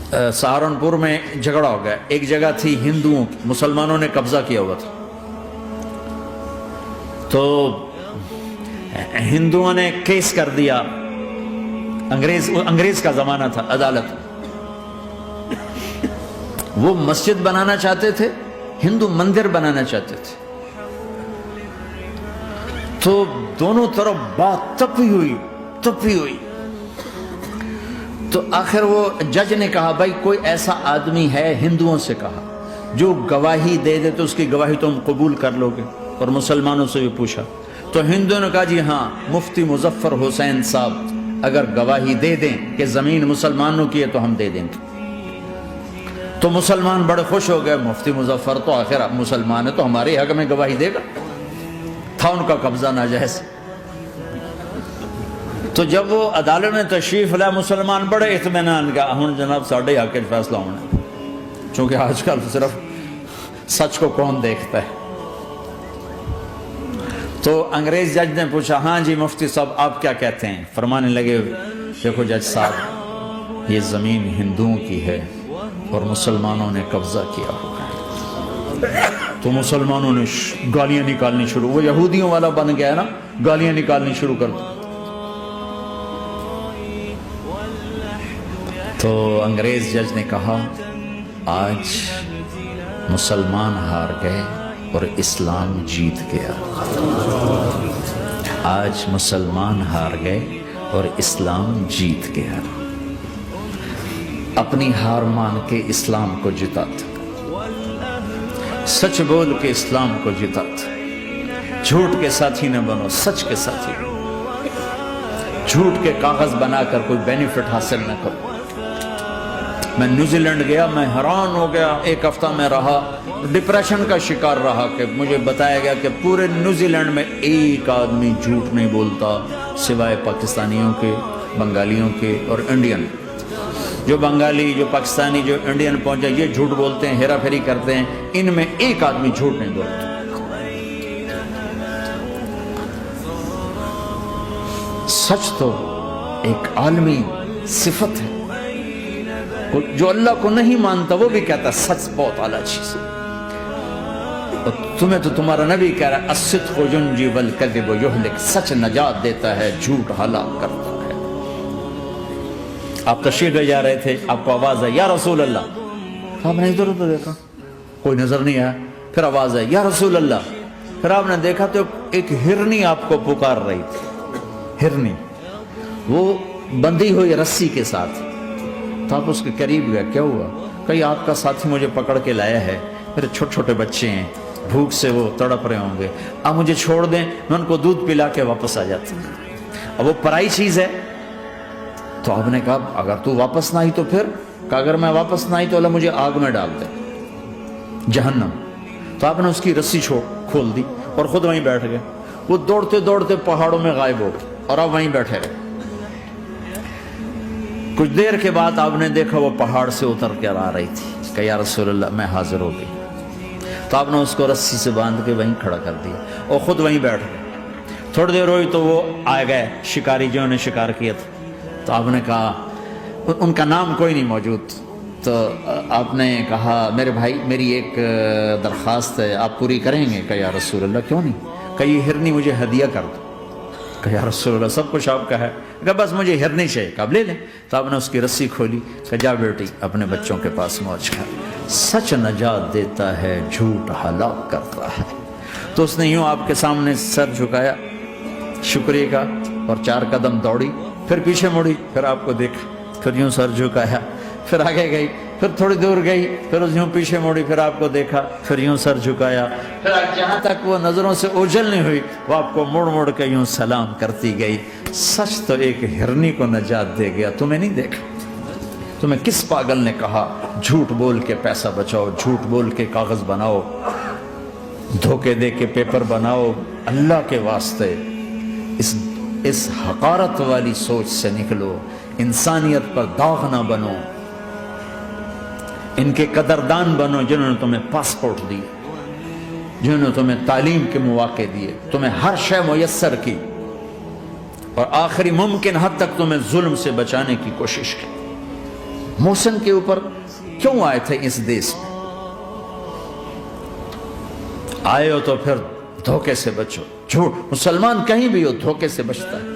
सहारनपुर में झगड़ा हो गया, एक जगह थी हिंदुओं की, मुसलमानों ने कब्जा किया हुआ था, तो हिंदुओं ने केस कर दिया, अंग्रेज का जमाना था, अदालत, वो मस्जिद बनाना चाहते थे, हिंदू मंदिर बनाना चाहते थे, तो दोनों तरफ बात तपी हुई। तो आखिर वो जज ने कहा, भाई कोई ऐसा आदमी है, हिंदुओं से कहा, जो गवाही दे दे तो उसकी गवाही तुम कबूल कर लोगे, और मुसलमानों से भी पूछा, तो हिंदुओं ने कहा जी हाँ, मुफ्ती मुजफ्फर हुसैन साहब अगर गवाही दे दें कि जमीन मुसलमानों की है तो हम दे देंगे। तो मुसलमान बड़े खुश हो गए, मुफ्ती मुजफ्फर तो आखिर मुसलमान है तो हमारे हक में गवाही देगा, था उनका कब्जा नाजायज। तो जब वो अदालत में तशरीफ लाया, मुसलमान बड़े इत्मीनान का, हुण जनाब साढ़े हक में फैसला होना, क्योंकि आजकल सिर्फ सच को कौन देखता है। तो अंग्रेज जज ने पूछा, हाँ जी मुफ्ती साहब आप क्या कहते हैं? फरमाने लगे, देखो जज साहब, ये ज़मीन हिंदुओं की है और मुसलमानों ने कब्जा किया हुआ है। तो मुसलमानों ने गालियां निकालनी शुरू, वो यहूदियों वाला बन गया ना, गालियां निकालनी शुरू कर दी। तो अंग्रेज जज ने कहा, आज मुसलमान हार गए और इस्लाम जीत गया। आज मुसलमान हार गए और इस्लाम जीत गया। अपनी हार मान के इस्लाम को जिता था, सच बोल के इस्लाम को जिता था। झूठ के साथी न बनो, सच के साथी। झूठ के कागज बनाकर कोई बेनिफिट हासिल न करो। मैं न्यूजीलैंड गया, मैं हैरान हो गया, एक हफ्ता में रहा, डिप्रेशन का शिकार रहा कि मुझे बताया गया कि पूरे न्यूजीलैंड में एक आदमी झूठ नहीं बोलता सिवाय पाकिस्तानियों के, बंगालियों के और इंडियन। जो बंगाली, जो पाकिस्तानी, जो इंडियन पहुंचे, ये झूठ बोलते हैं, हेरा फेरी करते हैं, इनमें एक आदमी झूठ नहीं बोलता। सच तो एक आलमी सिफत है, जो अल्लाह को नहीं मानता वो भी कहता सच बहुत आला चीज है। और तुम्हें तो तुम्हारा नबी कह रहा है, अस्सिद्क़ु युंजी वल कज़िबु युहलिक, सच नजात देता है, झूठ हलाक करता है। आप तशरीफ ले जा रहे थे, आपको आवाज आई, या रसूल अल्लाह। आपने इधर उधर देखा, कोई नजर नहीं आया, फिर आवाज आई, या रसूल अल्लाह। फिर आपने देखा तो एक हिरनी आपको पुकार रही थी। हिरनी वो बंधी हुई रस्सी के साथ। तो आप उसके करीब गए, क्या हुआ? कहीं आपका साथी मुझे पकड़ के लाया है, मेरे छोटे छोटे बच्चे हैं, भूख से वो तड़प रहे होंगे, आप मुझे छोड़ दें, मैं उनको दूध पिला के वापस आ जाता हूं। अब वो पराई चीज है। तो आपने कहा, अगर तू वापस ना आई तो फिर? कहा, अगर मैं वापस ना आई तो अल्लाह मुझे आग में डाल दे, जहन्नम। तो आपने उसकी रस्सी खोल दी और खुद वहीं बैठ गए। वो दौड़ते दौड़ते पहाड़ों में गायब हो गए और आप वहीं बैठे रहे। कुछ देर के बाद आपने देखा वो पहाड़ से उतर कर आ रही थी। कहा, या रसूल अल्लाह, मैं हाजिर हो गई। तो आपने उसको रस्सी से बांध के वहीं खड़ा कर दिया और खुद वहीं बैठ गए। थोड़ी देर हुई तो वो आ गए शिकारी, जो ने शिकार किया था। तो आपने कहा, उनका नाम कोई नहीं मौजूद। तो आपने कहा, मेरे भाई, मेरी एक दरख्वास्त है, आप पूरी करेंगे? कहा, या रसूल अल्लाह, क्यों नहीं? कहा, ये हिरनी मुझे हदिया कर दो। कहा, या रसूल अल्लाह, सब कुछ आपका है। कहा, बस मुझे हिरनी चाहिए। कहा, ले लें। तो आपने उसकी रस्सी खोली। कहा, जा बेटी, अपने बच्चों के पास मौज कर। सच नजात देता है, झूठ हलाक करता है। तो उसने यूं आपके सामने सर झुकाया, शुक्रिया का, और 4 कदम दौड़ी, फिर पीछे मुड़ी, फिर आपको देखा, फिर यूं सर झुकाया, फिर आगे गई, फिर थोड़ी दूर गई, फिर यूं पीछे मुड़ी, फिर आपको देखा, फिर यूं सर झुकाया, फिर जहां तक वो नजरों से ओझल नहीं हुई, वो आपको मुड़ मुड़ के यूं सलाम करती गई। सच तो एक हिरनी को नजात दे गया, तुम्हें नहीं देखा। तुम्हें किस पागल ने कहा झूठ बोल के पैसा बचाओ, झूठ बोल के कागज बनाओ, धोखे दे के पेपर बनाओ? अल्लाह के वास्ते इस हकारत वाली सोच से निकलो, इंसानियत पर दाग ना बनो, इनके कदरदान बनो जिन्होंने तुम्हें पासपोर्ट दिए, जिन्होंने तुम्हें तालीम के मौके दिए, तुम्हें हर शय मुयस्सर की और आखिरी मुमकिन हद तक तुम्हें जुल्म से बचाने की कोशिश की। محسن کے اوپر کیوں آئے تھے اس دیس میں؟ آئے ہو تو پھر دھوکے سے بچو. جھوٹ مسلمان کہیں بھی ہو دھوکے سے بچتا ہے.